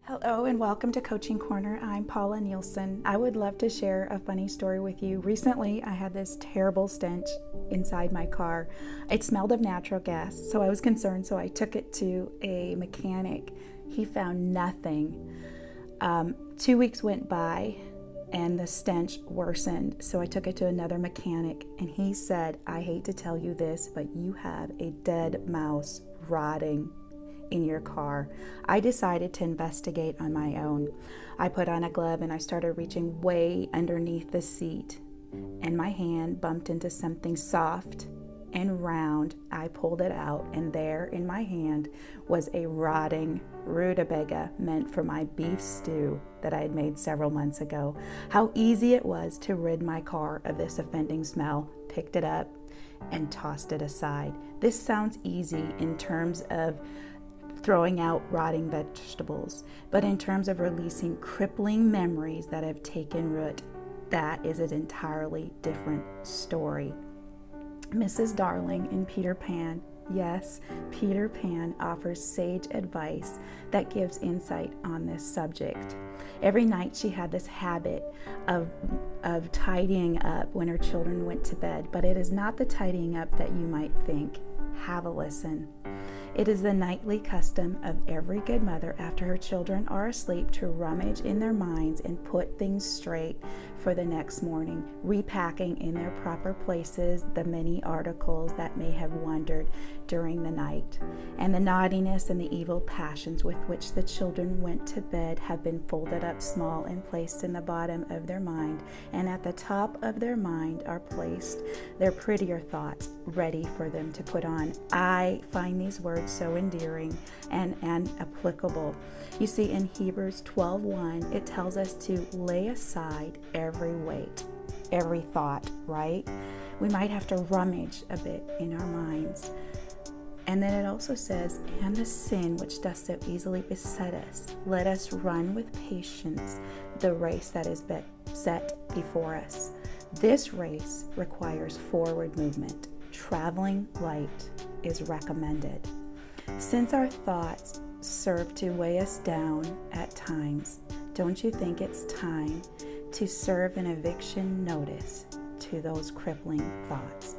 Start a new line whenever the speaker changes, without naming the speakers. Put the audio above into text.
Hello and welcome to Coaching Corner. I'm Paula Nielsen. I would love to share a funny story with you. Recently, I had this terrible stench inside my car. It smelled of natural gas, so I was concerned, so I took it to a mechanic. He found nothing. 2 weeks went by and the stench worsened, so I took it to another mechanic, and he said, "I hate to tell you this, but you have a dead mouse rotting in your car." I decided to investigate on my own. I put on a glove and I started reaching way underneath the seat, and my hand bumped into something soft and round. I pulled it out, and there in my hand was a rotting rutabaga meant for my beef stew that I had made several months ago. How easy it was to rid my car of this offending smell. Picked it up and tossed it aside. This sounds easy in terms of throwing out rotting vegetables, but in terms of releasing crippling memories that have taken root, that is an entirely different story. Mrs. Darling in Peter Pan, yes, Peter Pan offers sage advice that gives insight on this subject. Every night she had this habit of tidying up when her children went to bed, but it is not the tidying up that you might think. Have a listen. It is the nightly custom of every good mother after her children are asleep to rummage in their minds and put things straight for the next morning, repacking in their proper places the many articles that may have wandered during the night. And the naughtiness and the evil passions with which the children went to bed have been folded up small and placed in the bottom of their mind, and at the top of their mind are placed their prettier thoughts ready for them to put on. I find these words so endearing and applicable. You see, in Hebrews 12:1, it tells us to lay aside every weight, every thought, right? We might have to rummage a bit in our minds. And then it also says, and the sin which doth so easily beset us, let us run with patience the race that is set before us. This race requires forward movement. Traveling light is recommended. Since our thoughts serve to weigh us down at times, don't you think it's time to serve an eviction notice to those crippling thoughts?